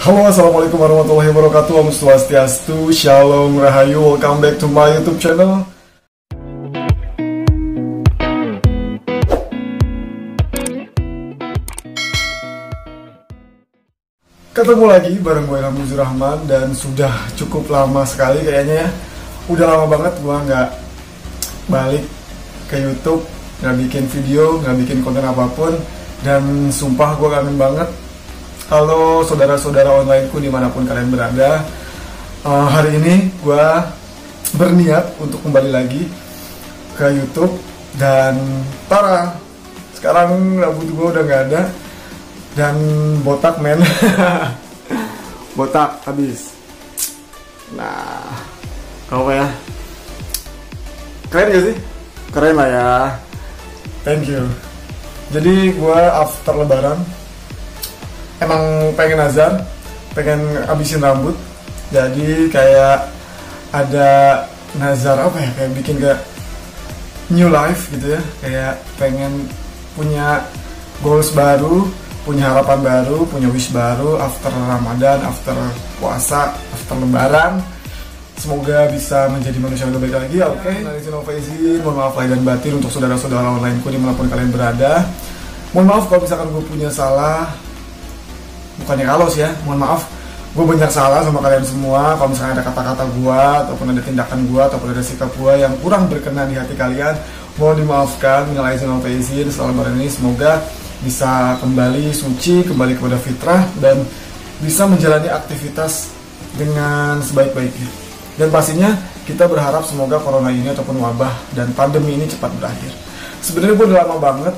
Halo, assalamualaikum warahmatullahi wabarakatuh. Om Swastiastu, Shalom Rahayu. Welcome back to my YouTube channel. Ketemu lagi bareng gue Ilham Buzur Rahman, dan sudah cukup lama sekali kayaknya ya. Udah lama banget gue nggak balik ke YouTube, nggak bikin video, nggak bikin konten apapun. Dan sumpah gue kangen banget. Halo saudara-saudara onlineku dimanapun kalian berada. Hari ini gue berniat untuk kembali lagi ke YouTube. Dan tara, sekarang rambut gue udah nggak ada. Dan botak men. Botak habis. Nah, apa ya? Keren gak sih? Keren lah ya. Thank you. Jadi gue after lebaran emang pengen nazar, pengen abisin rambut. Jadi kayak ada nazar apa ya, kayak bikin kayak new life gitu ya. Kayak pengen punya goals baru, punya harapan baru, punya wish baru after Ramadan, after puasa, after lebaran. Semoga bisa menjadi manusia yang lebih baik lagi. Oke, mohon maaf lahir dan batin untuk saudara-saudara onlineku dimanapun kalian berada. Mohon maaf kalau misalkan gue punya salah. Bukannya kalau sih ya, mohon maaf, gue banyak salah sama kalian semua. Kalau misalnya ada kata-kata gue, ataupun ada tindakan gue, ataupun ada sikap gue yang kurang berkenan di hati kalian, mohon dimaafkan. Minal aidin wal faizin. Setelah lebaran ini semoga bisa kembali suci, kembali kepada fitrah, dan bisa menjalani aktivitas dengan sebaik-baiknya. Dan pastinya kita berharap semoga corona ini ataupun wabah dan pandemi ini cepat berakhir. Sebenarnya gue udah lama banget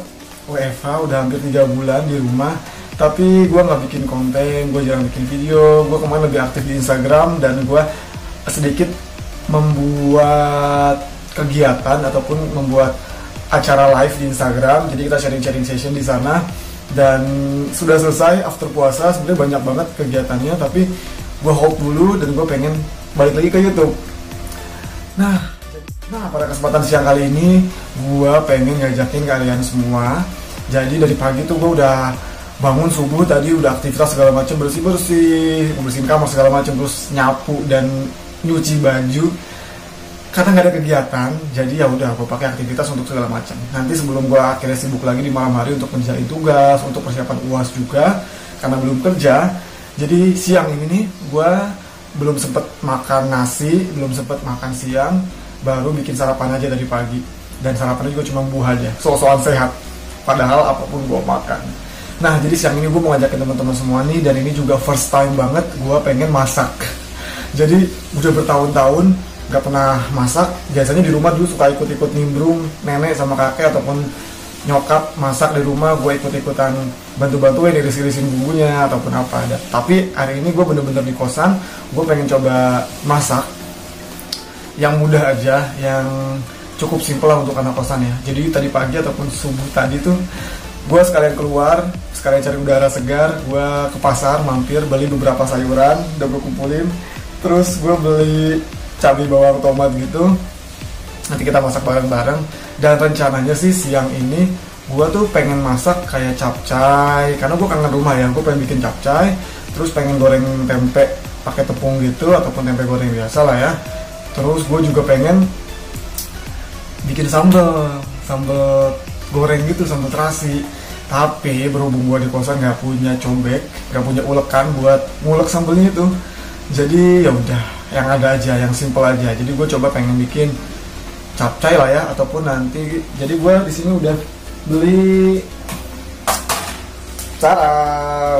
WFH, udah hampir 3 bulan di rumah. Tapi gue nggak bikin konten, gue jarang bikin video. Gue kemarin lebih aktif di Instagram, dan gue sedikit membuat kegiatan ataupun membuat acara live di Instagram. Jadi kita sharing-sharing session di sana. Dan sudah selesai after puasa, sebenarnya banyak banget kegiatannya. Tapi gue hold dulu dan gue pengen balik lagi ke YouTube. Nah pada kesempatan siang kali ini gue pengen ngajakin kalian semua. Jadi dari pagi tuh gue udah bangun subuh tadi, udah aktivitas segala macam, bersihin kamar segala macam, terus nyapu dan nyuci baju. Karena nggak ada kegiatan, jadi ya udah gue pakai aktivitas untuk segala macam. Nanti sebelum gue akhirnya sibuk lagi di malam hari untuk mengerjain tugas, untuk persiapan UAS juga, karena belum kerja. Jadi siang ini nih gue belum sempet makan nasi, belum sempet makan siang, baru bikin sarapan aja dari pagi. Dan sarapannya juga cuma buah aja, so-soan sehat, padahal apapun gue makan. Nah, jadi siang ini gue mau ngajakin teman-teman semua nih, dan ini juga first time banget gue pengen masak. Jadi udah bertahun-tahun gak pernah masak. Biasanya di rumah dulu suka ikut-ikut nimbrung nenek sama kakek ataupun nyokap masak di rumah, gue ikut-ikutan bantu-bantuin, iris-irisin bumbunya ataupun apa ada. Tapi hari ini gue bener-bener di kosan, gue pengen coba masak yang mudah aja, yang cukup simpel lah untuk anak kosan ya. Jadi tadi pagi ataupun subuh tadi tuh gue sekalian keluar, sekalian cari udara segar. Gue ke pasar, mampir, beli beberapa sayuran, udah gue kumpulin. Terus gue beli cabai bawang tomat gitu. Nanti kita masak bareng-bareng. Dan rencananya sih siang ini gue tuh pengen masak kayak capcay, karena gue kangen rumah ya. Gue pengen bikin capcay, terus pengen goreng tempe pakai tepung gitu, ataupun tempe goreng biasa lah ya. Terus gue juga pengen bikin sambal goreng gitu, sambal terasi. Tapi berhubung gue di kosan nggak punya cobek, nggak punya ulekan buat ngulek sambelnya itu. Jadi ya udah, yang ada aja, yang simple aja. Jadi gue coba pengen bikin capcay lah ya, ataupun nanti. Jadi gue di sini udah beli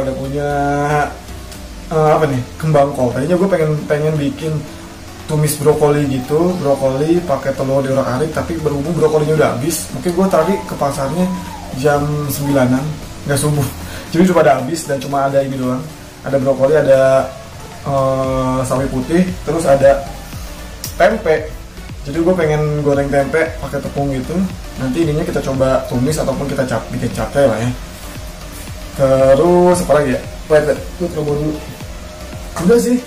udah punya apa nih, kembang kol. Tadinya gue pengen bikin tumis brokoli gitu, brokoli pakai telur diurak-arik, tapi berhubung brokolinya udah habis. Mungkin gue tadi ke pasarnya jam 9-an, nggak subuh, jadi cuma ada habis dan cuma ada ini doang. Ada brokoli, ada sawi putih, terus ada tempe. Jadi gue pengen goreng tempe pakai tepung gitu. Nanti ininya kita coba tumis ataupun kita bikin capcay lah ya. Terus apa lagi ya? Gue coba dulu. Udah sih,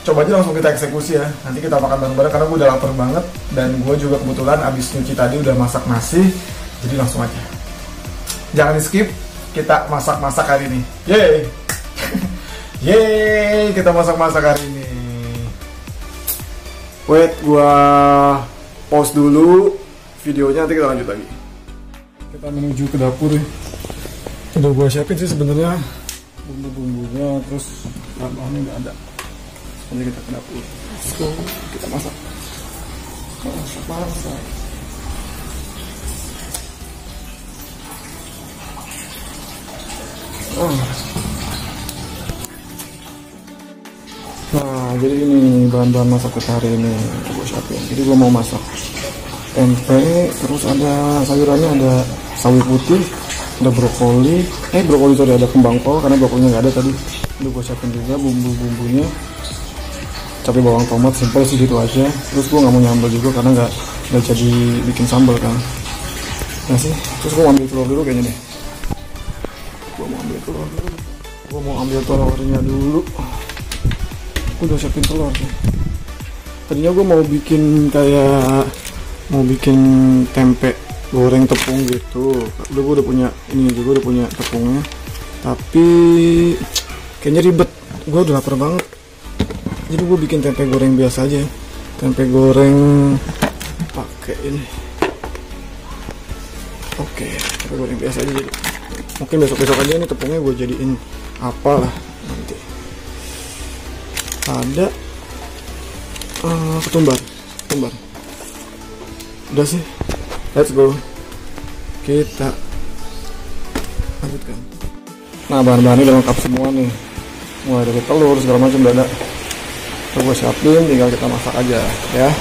coba aja langsung kita eksekusi ya. Nanti kita makan bareng-bareng karena gue udah lapar banget. Dan gue juga kebetulan abis nyuci tadi udah masak nasi. Jadi langsung aja, jangan di skip, kita masak-masak hari ini. Yeay. Yeay, kita masak-masak hari ini. Wait, gua pause dulu videonya, nanti kita lanjut lagi. Kita menuju ke dapur ya. Udah gua siapin sih sebenarnya bumbu-bumbunya, terus bahan-bahannya nggak ada. Nanti kita ke dapur. Let's go, kita masak. Masak. Nah, jadi ini bahan-bahan masak kita hari ini gue siapin. Jadi gue mau masak tempe, terus ada sayurannya, ada sawi putih, ada brokoli. Brokoli ada kembang kol karena brokolinya nggak ada tadi. Udah gue siapin juga bumbu-bumbunya. Cabai bawang tomat simpel sih gitu aja. Terus gue nggak mau nyambel juga karena nggak jadi bikin sambal kan. Nah sih, terus gue mau ambil telur dulu kayaknya deh. Gue mau ambil telurnya dulu. Gue udah siapin telur sih. Tadinya gue mau bikin tempe goreng tepung gitu. Gue udah punya ini juga, udah punya tepungnya. Tapi kayaknya ribet. Gue udah lapar banget. Jadi gue bikin tempe goreng biasa aja. Tempe goreng pakai ini. Oke, tempe goreng biasa aja jadi. Mungkin besok-besok aja nih tepungnya gue jadiin apalah nanti. Ada ketumbar. Udah sih, let's go, kita lanjutkan. Nah, bahan-bahannya udah lengkap semua nih, mulai dari telur segala macam udah ada. Gue siapin, tinggal kita masak aja ya.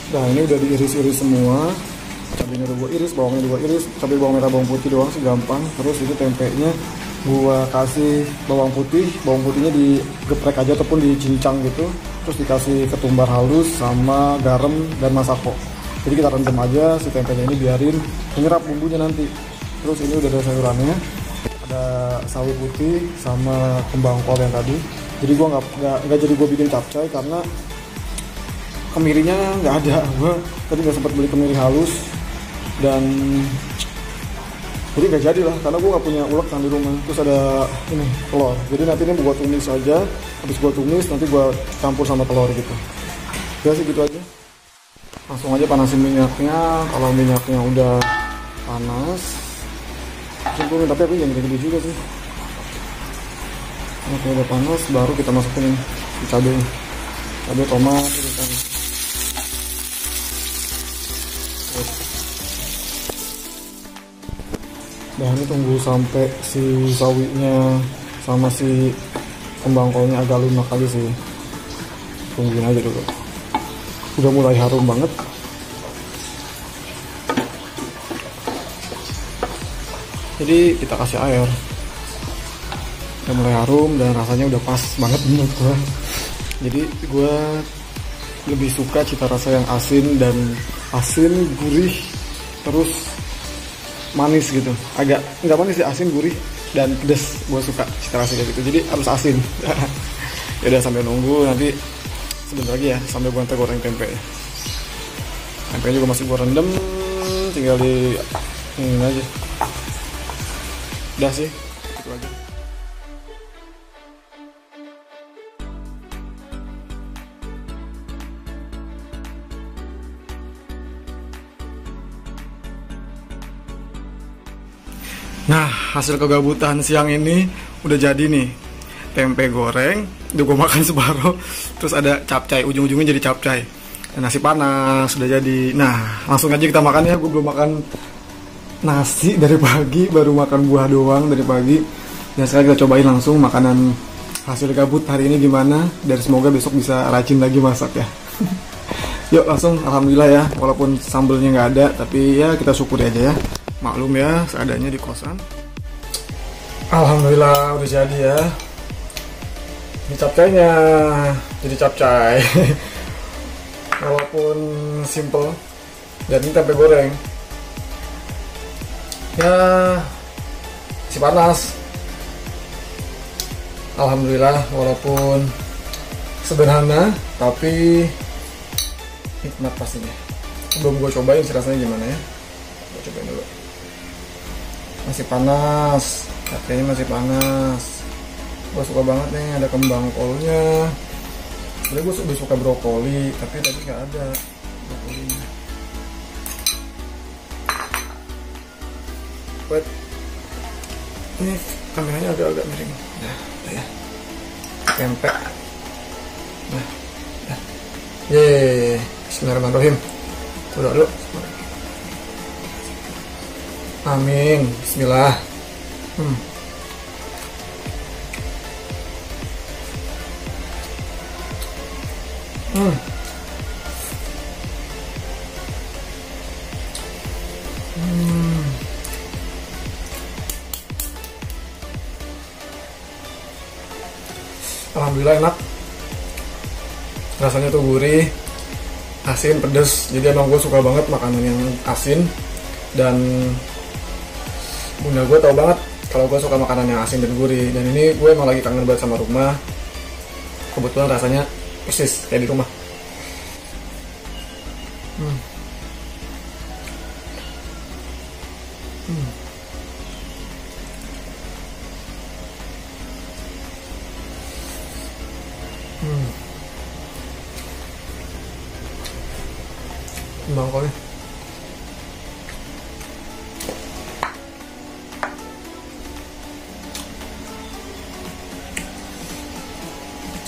Nah ini udah diiris-iris semua, cabenya udah gue iris, bawangnya udah gue iris, cabai bawang merah bawang putih doang sih gampang. Terus itu tempenya gue kasih bawang putihnya digeprek aja ataupun dicincang gitu, terus dikasih ketumbar halus sama garam dan masako. Jadi kita rendam aja si tempenya ini, biarin menyerap bumbunya nanti. Terus ini udah ada sayurannya, ada sawi putih sama kembang kol yang tadi. Jadi gue nggak jadi gue bikin capcay karena kemirinya nggak ada. Gue tadi nggak sempat beli kemiri halus dan jadi nggak jadi lah karena gue nggak punya ulek kan di rumah. Terus ada ini telur, jadi nanti ini gue tumis aja. Habis gue tumis nanti gue campur sama telur gitu. Ya sih gitu aja. Langsung aja panasin minyaknya. Kalau minyaknya udah panas, cemplungin, tapi jangan gede-gede juga sih. Kalau udah panas baru kita masukin cabai tomat gitu kan. Dan ini tunggu sampai si sawinya sama si kembang kolnya agak lunak aja sih. Tungguin aja dulu. Udah mulai harum banget. Jadi kita kasih air. Udah mulai harum dan rasanya udah pas banget menurut gue. Jadi gue lebih suka cita rasa yang asin gurih terus manis gitu. Agak nggak manis sih, asin gurih dan pedas. Gue suka cita rasa kayak gitu. Jadi harus asin. Ya udah sambil nunggu, nanti sebentar lagi ya sambil gue goreng tempe. Tempe juga masih gue rendam, tinggal di ini aja. Udah sih, itu aja. Nah, hasil kegabutan siang ini udah jadi nih. Tempe goreng, udah gue makan separuh. Terus ada capcay, ujung-ujungnya jadi capcay. Dan nasi panas udah jadi. Nah, langsung aja kita makan ya. Gue belum makan nasi dari pagi, baru makan buah doang dari pagi. Dan sekarang kita cobain langsung makanan hasil gabut hari ini gimana. Dan semoga besok bisa rajin lagi masak ya. Yuk langsung, alhamdulillah ya. Walaupun sambelnya nggak ada, tapi ya kita syukuri aja ya. Maklum ya, seadanya di kosan. Alhamdulillah udah jadi ya. Ini capcaynya jadi capcay. Walaupun simple. Dan ini tempe goreng. Ya masih panas. Alhamdulillah walaupun sederhana tapi nikmat pastinya. Sebelum gue cobain sih rasanya gimana ya. Gue cobain dulu. Masih panas, capcaynya masih panas. Gue suka banget nih, ada kembang kolnya. Sebenernya gue lebih suka brokoli, tapi tadi nggak ada brokolinya. Wait, ini kameranya agak-agak miring. Udah ya. Tempe. Nah, dah. Yeay, bismillahirrahmanirrahim. Udah dulu. Amin, bismillah. Alhamdulillah enak. Rasanya tuh gurih, asin, pedas. Jadi emang gue suka banget makanan yang asin. Dan bunda gue tau banget kalau gue suka makanan yang asin dan gurih. Dan ini gue emang lagi kangen banget sama rumah. Kebetulan rasanya persis kayak di rumah. Bangkolnya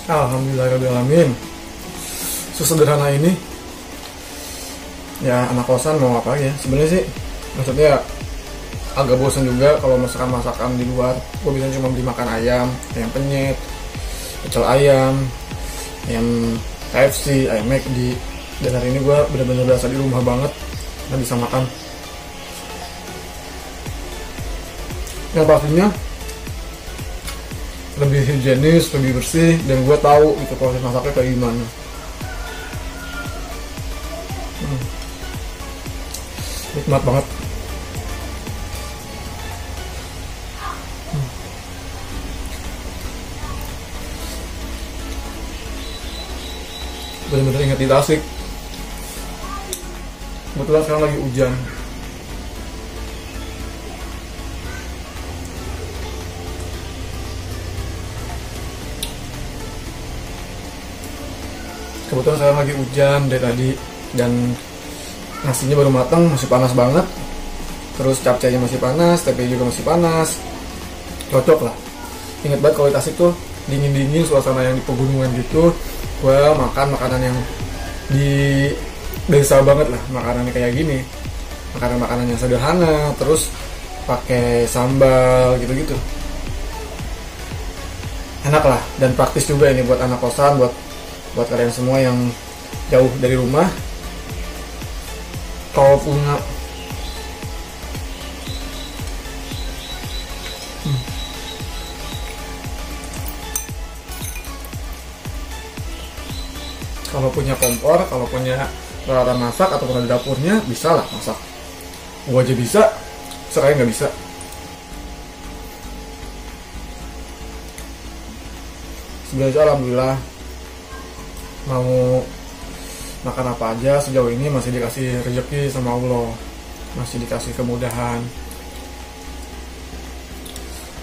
alhamdulillahirrahmanirrahim. Sesederhana ini ya, anak kosan mau apa ya sebenarnya sih. Maksudnya agak bosan juga kalau masakan di luar. Gue biasanya cuma beli makan ayam penyet, pecel ayam KFC, ayam McD. Dan hari ini gue bener-bener berasa di rumah banget, nggak bisa makan. Yang pastinya lebih higienis, lebih bersih, dan gue tahu itu proses masaknya kayak gimana. Nikmat banget. Bener-bener ingat di Tasik. Kebetulan sekarang lagi hujan. Kebetulan sekarang lagi hujan dari tadi, dan nasinya baru matang, masih panas banget. Terus capcaynya masih panas, tempe juga masih panas. Cocok lah. Ingat banget kalau di Tasik tuh dingin-dingin, suasana yang di pegunungan gitu. Gue makan makanan yang di desa banget lah, makanannya kayak gini, makanan-makanan yang sederhana, terus pakai sambal gitu-gitu. Enak lah, dan praktis juga ini buat anak kosan, buat kalian semua yang jauh dari rumah. Kalau punya kalau punya kompor, kalau punya peralatan masak ataupun ada dapurnya, bisa lah masak. Gua aja bisa, sekalian nggak bisa. Sebenarnya alhamdulillah, mau makan apa aja sejauh ini masih dikasih rezeki sama Allah, masih dikasih kemudahan.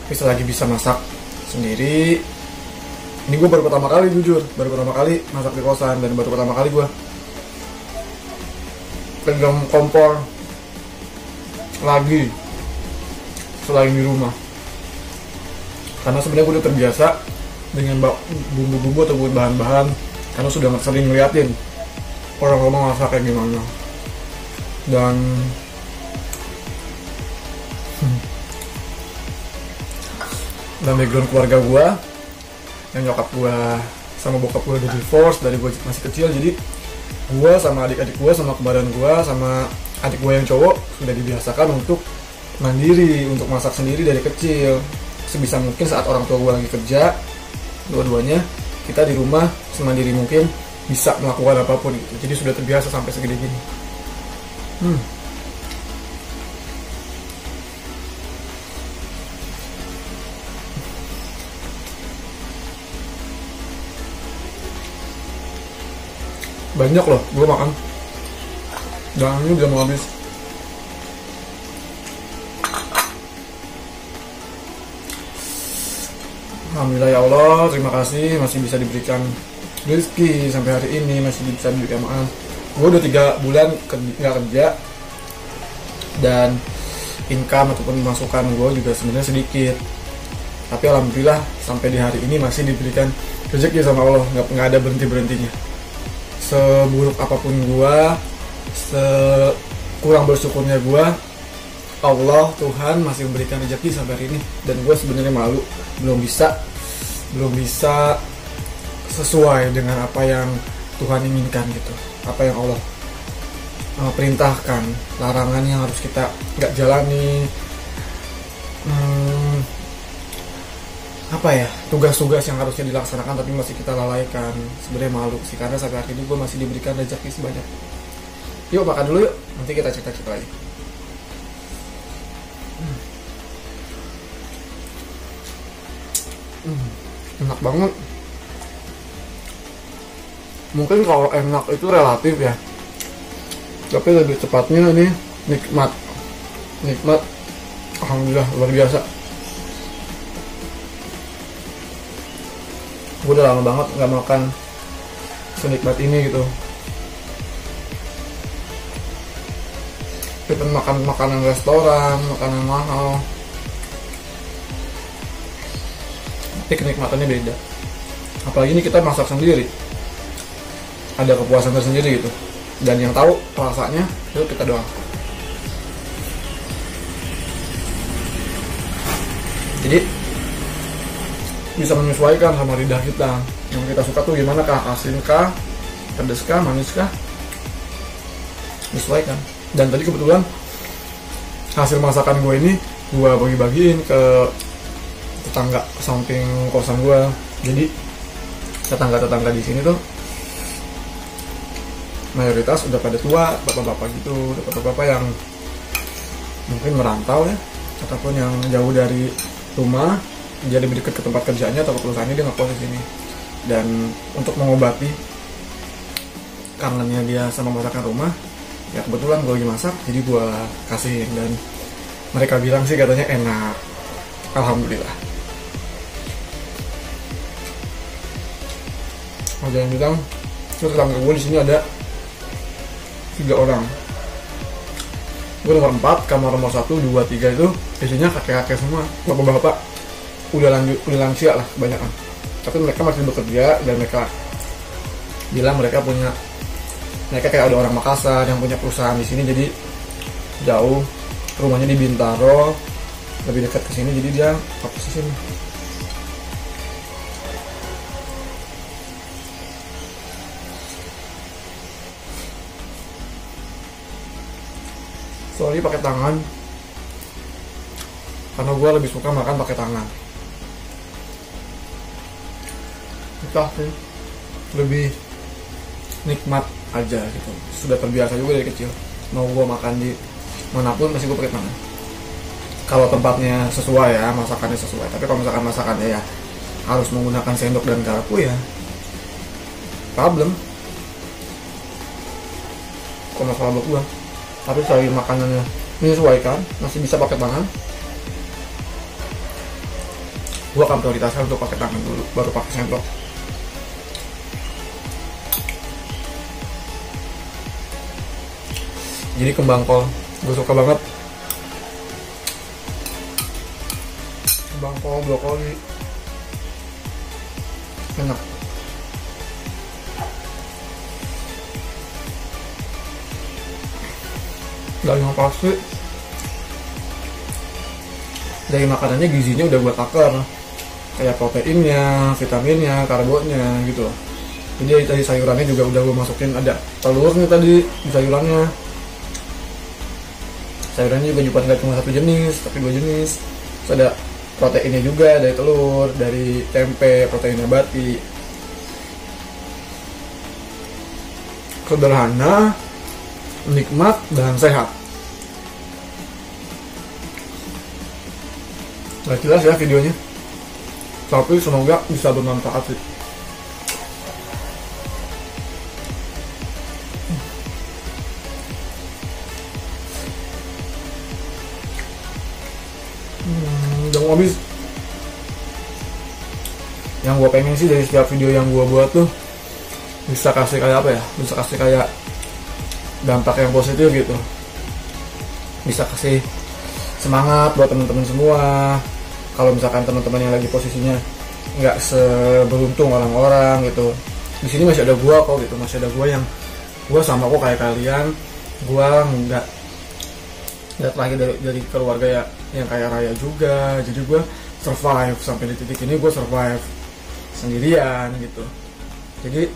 Tapi selagi bisa masak sendiri, ini gue baru pertama kali, jujur baru pertama kali masak di kosan, dan baru pertama kali gue pegang kompor lagi selain di rumah. Karena sebenarnya gue udah terbiasa dengan bumbu-bumbu atau bahan-bahan, karena sudah sering ngeliatin orang-orang masak kayak gimana. Dan background keluarga gue, yang nyokap gue sama bokap gue udah divorce dari gue masih kecil, jadi gue sama adik-adik gue, sama kembaran gue, sama adik gue yang cowok sudah dibiasakan untuk mandiri, untuk masak sendiri dari kecil. Sebisa mungkin saat orang tua gue lagi kerja, dua-duanya kita di rumah semandiri mungkin bisa melakukan apapun gitu. Jadi sudah terbiasa sampai segede gini. Banyak loh gue makan, dan ini udah mau habis. Alhamdulillah ya Allah, terima kasih masih bisa diberikan rezeki sampai hari ini, masih bisa diberikan makan. Gue udah 3 bulan nggak kerja, dan income ataupun masukan gue juga sebenarnya sedikit. Tapi alhamdulillah sampai di hari ini masih diberikan rezeki sama Allah, nggak ada berhentinya. Seburuk apapun gue, sekurang bersyukurnya gue, Allah Tuhan masih memberikan rezeki sampai hari ini. Dan gue sebenarnya malu, belum bisa sesuai dengan apa yang Tuhan inginkan gitu, apa yang Allah perintahkan, larangan yang harus kita nggak jalani, apa ya, tugas-tugas yang harusnya dilaksanakan tapi masih kita lalaikan. Sebenarnya malu sih, karena sampai hari ini gue masih diberikan rezeki sebanyak. Yuk makan dulu yuk, nanti kita cerita-cerita lagi. Enak banget. Mungkin kalau enak itu relatif ya, tapi lebih tepatnya ini nikmat. Alhamdulillah luar biasa. Gue udah lama banget nggak makan senikmat ini gitu. Kita makan makanan restoran, makanan mahal, tapi kenikmatannya beda. Apalagi ini kita masak sendiri, ada kepuasan tersendiri gitu. Dan yang tahu rasanya itu kita doang. Jadi bisa menyesuaikan sama lidah kita. Yang kita suka tuh gimana kah? Asin kah? Pedes kah? Manis kah? Disesuaikan. Dan tadi kebetulan hasil masakan gue ini gue bagi-bagiin ke tetangga samping kosan gue. Jadi tetangga-tetangga di sini tuh mayoritas udah pada tua, bapak-bapak gitu, bapak-bapak yang mungkin merantau ya, ataupun yang jauh dari rumah, jadi lebih dekat ke tempat kerjanya atau ke perusahaannya, dia ngekos di sini. Dan untuk mengobati kangennya dia sama masakan rumah, ya kebetulan gue lagi masak, jadi gue kasihin. Dan mereka bilang sih katanya enak, alhamdulillah. Ada yang bilang, terus tetangga gue di sini ada 3 orang. Gue nomor 4, kamar nomor 1, 2, 3 itu isinya kakek-kakek semua, bapak-bapak udah lansia lah kebanyakan. Tapi mereka masih bekerja dan mereka bilang mereka kayak ada orang Makassar yang punya perusahaan di sini, jadi jauh, rumahnya di Bintaro, lebih dekat ke sini, jadi dia fokus di sini. Soalnya pakai tangan, karena gue lebih suka makan pakai tangan. Entah sih, lebih nikmat aja gitu. Sudah terbiasa juga dari kecil. Mau gue makan di manapun pasti gue pakai tangan. Kalau tempatnya sesuai ya, masakannya sesuai. Tapi kalau misalkan masakannya ya harus menggunakan sendok dan garpu ya problem. Kalau masalah buat gue. Tapi selagi makanannya menyesuaikan, masih bisa pakai tangan, gue akan prioritaskan untuk pakai tangan dulu, baru pakai sendok. Jadi kembang kol, gue suka banget. Kembang kol, brokoli, enak. Daging pasti dari makanannya gizinya udah gue takar, kayak proteinnya, vitaminnya, karbonnya gitu. Jadi dari sayurannya juga udah gue masukin, ada telurnya tadi di sayurannya. Sayurannya juga nggak cuma 1 jenis, tapi 2 jenis. Terus ada proteinnya juga dari telur, dari tempe, protein nabati. Sederhana, nikmat, dan sehat. Gak jelas ya videonya, tapi semoga bisa bermanfaat sih. Udah mau habis. Yang gue pengen sih dari setiap video yang gue buat tuh bisa kasih kayak apa ya, bisa kasih kayak dampak yang positif gitu, bisa kasih semangat buat teman-teman semua. Kalau misalkan teman-teman yang lagi posisinya nggak seberuntung orang-orang gitu, di sini masih ada gua kok gitu, masih ada gua yang gua sama kok kayak kalian. Gua nggak terlahir dari keluarga ya yang kaya raya juga, jadi gua survive sampai di titik ini. Gua survive sendirian gitu, jadi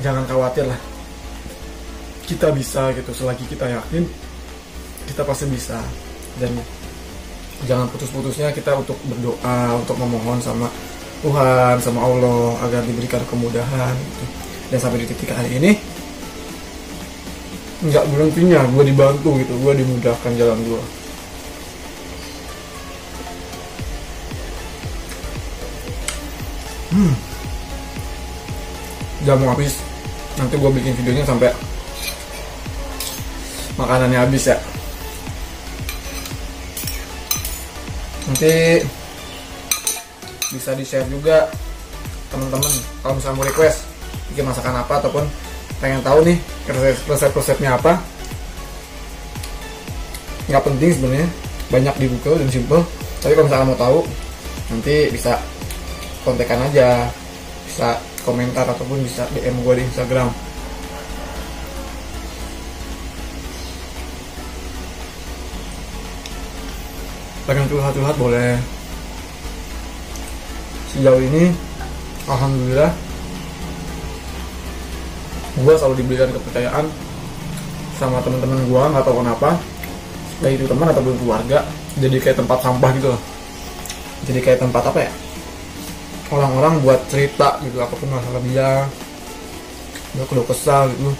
jangan khawatir lah, kita bisa gitu. Selagi kita yakin, kita pasti bisa. Dan jangan putus-putusnya kita untuk berdoa, untuk memohon sama Tuhan, sama Allah agar diberikan kemudahan gitu. Dan sampai di titik hari ini nggak berhentinya gue dibantu gitu, gue dimudahkan jalan gue. Udah mau habis, nanti gue bikin videonya sampai makanannya habis ya. Nanti bisa di share juga teman-teman kalau misalnya mau request bikin masakan apa, ataupun pengen tahu nih resep-resepnya apa. Nggak penting sebenarnya, banyak di Google dan simple. Tapi kalau misalnya mau tahu, nanti bisa kontekan aja, bisa komentar ataupun bisa DM gue di Instagram. Pengen curhat-curhat boleh. Sejauh ini alhamdulillah gue selalu diberikan kepercayaan sama teman-teman gue, nggak tahu kenapa, baik itu teman ataupun keluarga, jadi kayak tempat sampah gitu loh. Jadi kayak tempat apa ya, orang-orang buat cerita gitu apapun masalah dia, keluh kesah gitu.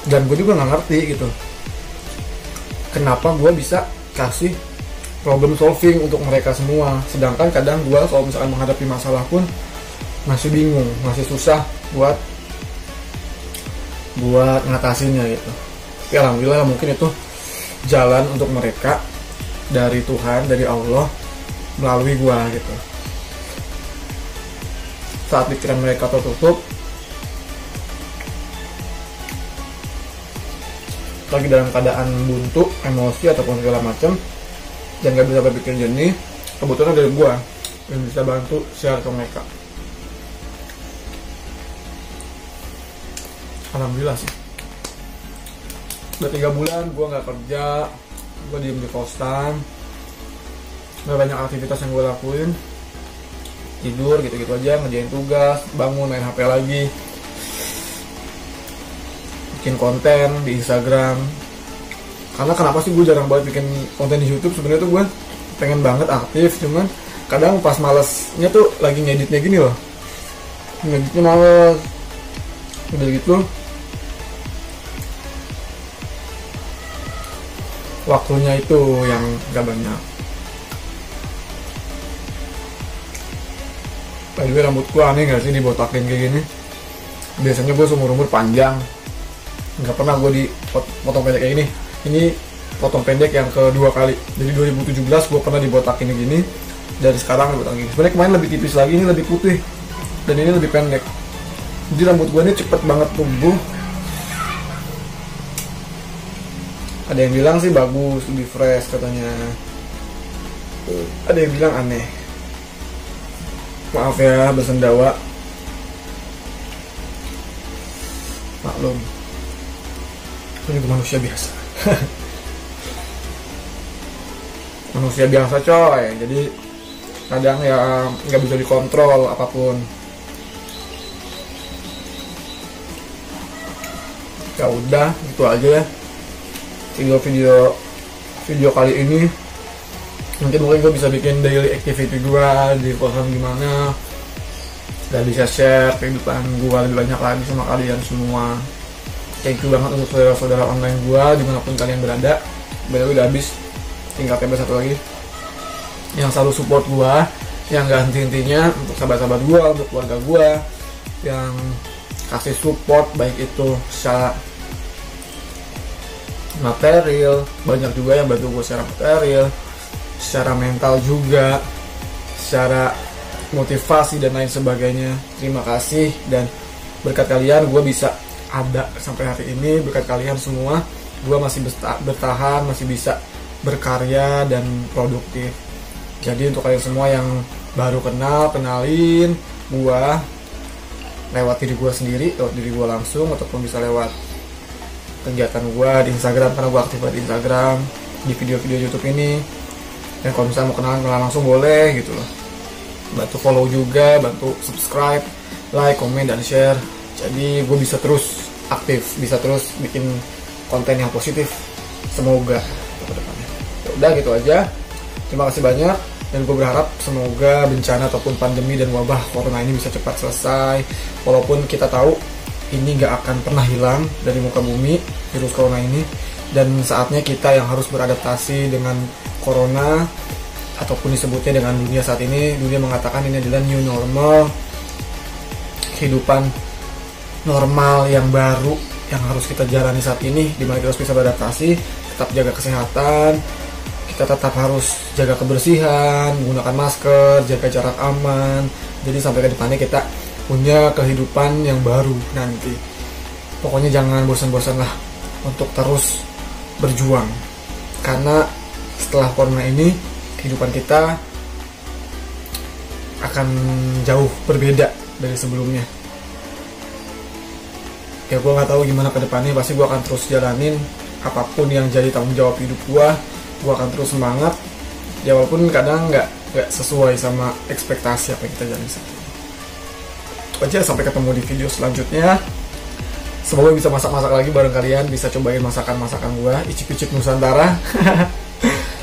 Dan gue juga nggak ngerti gitu kenapa gue bisa kasih problem solving untuk mereka semua, sedangkan kadang gue kalau misalkan menghadapi masalah pun masih bingung, masih susah buat ngatasinnya gitu. Tapi alhamdulillah mungkin itu jalan untuk mereka dari Tuhan, dari Allah melalui gue gitu. Saat pikiran mereka tertutup, lagi dalam keadaan buntu, emosi ataupun segala macam, dan gak bisa berpikir jernih, kebetulan dari gue yang bisa bantu share ke mereka. Alhamdulillah sih. Udah 3 bulan gue gak kerja, gue diem di kosan, gak banyak aktivitas yang gue lakuin, tidur gitu-gitu aja, ngerjain tugas, bangun main HP lagi, bikin konten di Instagram. Karena kenapa sih gue jarang banget bikin konten di YouTube? Sebenarnya tuh gue pengen banget aktif, cuman kadang pas malesnya tuh lagi ngeditnya gini loh, ngeditnya males, udah gitu waktunya itu yang gak banyak. By the way, rambut gue aneh gak sih dibotakin kayak gini? Biasanya gue seumur-umur panjang, nggak pernah gue dipotong pendek kayak gini. Ini potong pendek yang kedua kali. Jadi 2017 gue pernah dibotakin gini, dari sekarang dibotakin gini. Sebenarnya kemarin lebih tipis lagi, ini lebih putih, dan ini lebih pendek. Jadi rambut gue ini cepet banget tumbuh. Ada yang bilang sih bagus, lebih fresh katanya. Ada yang bilang aneh. Maaf ya bersendawa, maklum. Ini manusia biasa. Manusia biasa coy. Jadi kadang ya nggak bisa dikontrol apapun. Ya udah gitu aja ya video kali ini. Mungkin gue bisa bikin daily activity gue di kosan gimana, dan bisa share kehidupan gue lebih banyak lagi sama kalian semua. Thank you banget untuk saudara-saudara online gue dimanapun kalian berada. Baru udah habis, tinggal tambah satu lagi yang selalu support gue, yang gak henti-hentinya untuk sahabat-sahabat gue, untuk keluarga gue, yang kasih support baik itu secara material, banyak juga yang bantu gue secara material, secara mental juga, secara motivasi dan lain sebagainya. Terima kasih, dan berkat kalian gue bisa ada sampai hari ini. Berkat kalian semua gue masih bertahan, masih bisa berkarya dan produktif. Jadi untuk kalian semua yang baru kenalin gue lewat diri gue sendiri, lewat diri gue langsung, ataupun bisa lewat kegiatan gue di Instagram, karena gue aktif di Instagram, di video-video YouTube ini. Dan kalau misalnya mau kenalan langsung boleh gitu loh. Bantu follow juga, bantu subscribe, like, komen, dan share. Jadi gue bisa terus aktif, bisa terus bikin konten yang positif. Semoga ke depannya. Udah gitu aja. Terima kasih banyak, dan gue berharap semoga bencana ataupun pandemi dan wabah corona ini bisa cepat selesai. Walaupun kita tahu ini gak akan pernah hilang dari muka bumi, virus corona ini, dan saatnya kita yang harus beradaptasi dengan corona, ataupun disebutnya dengan dunia saat ini. Dunia mengatakan ini adalah new normal, kehidupan normal yang baru yang harus kita jalani saat ini, dimana kita harus bisa beradaptasi, tetap jaga kesehatan, kita tetap harus jaga kebersihan, menggunakan masker, jaga jarak aman. Jadi sampai ke depannya kita punya kehidupan yang baru nanti. Pokoknya jangan bosan-bosan lah untuk terus berjuang, karena setelah corona ini kehidupan kita akan jauh berbeda dari sebelumnya. Ya gue gak tahu gimana ke depannya, pasti gue akan terus jalanin apapun yang jadi tanggung jawab hidup gue akan terus semangat. Ya walaupun kadang gak sesuai sama ekspektasi apa yang kita jalani saat ini. Aja, sampai ketemu di video selanjutnya. Semoga bisa masak-masak lagi bareng kalian, bisa cobain masakan-masakan gue, icip-icip Nusantara.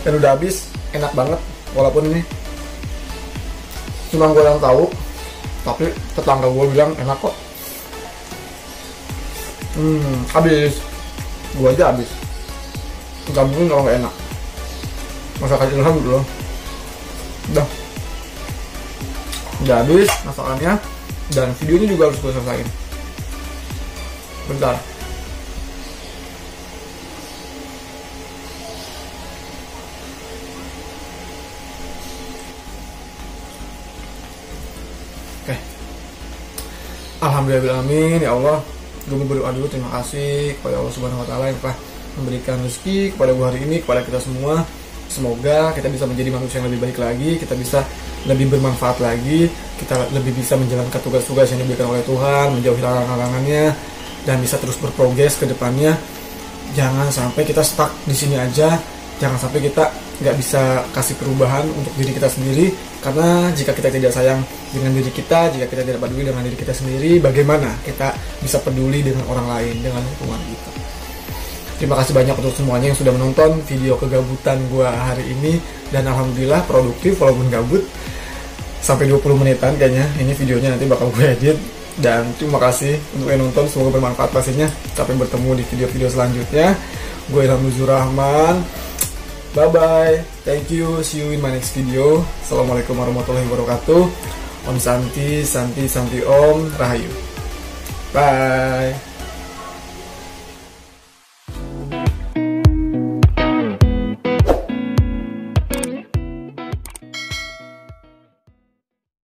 Dan udah habis, enak banget. Walaupun ini cuma gue yang tahu, tapi tetangga gue bilang enak kok. Habis. Gue aja habis. Gak mungkin kalau nggak enak. Masakan Ilham dulu. Udah habis masakannya, dan videonya juga harus gue selesain. Bentar. Oke. Alhamdulillahirrahmanirrahim. Ya Allah, gue mau berdoa dulu, terima kasih kepada Allah Subhanahu Wa Taala yang telah memberikan rezeki kepada gue hari ini, kepada kita semua. Semoga kita bisa menjadi manusia yang lebih baik lagi, kita bisa lebih bermanfaat lagi, kita lebih bisa menjalankan tugas-tugas yang diberikan oleh Tuhan, menjauhi halangan-halangannya, dan bisa terus berprogres ke depannya. Jangan sampai kita stuck di sini aja, jangan sampai kita nggak bisa kasih perubahan untuk diri kita sendiri, karena jika kita tidak sayang dengan diri kita, jika kita tidak peduli dengan diri kita sendiri, bagaimana kita bisa peduli dengan orang lain, dengan lingkungan kita. Terima kasih banyak untuk semuanya yang sudah menonton video kegabutan gua hari ini, dan alhamdulillah produktif walaupun gabut. Sampai 20 menitan kayaknya ini videonya, nanti bakal gue edit. Dan terima kasih untuk yang nonton, semoga bermanfaat pastinya. Sampai bertemu di video-video selanjutnya. Gue Ilham Nuzur Rahman. Bye bye. Thank you. See you in my next video. Assalamualaikum warahmatullahi wabarakatuh. Om Santi, Santi, Santi Om Rahayu. Bye.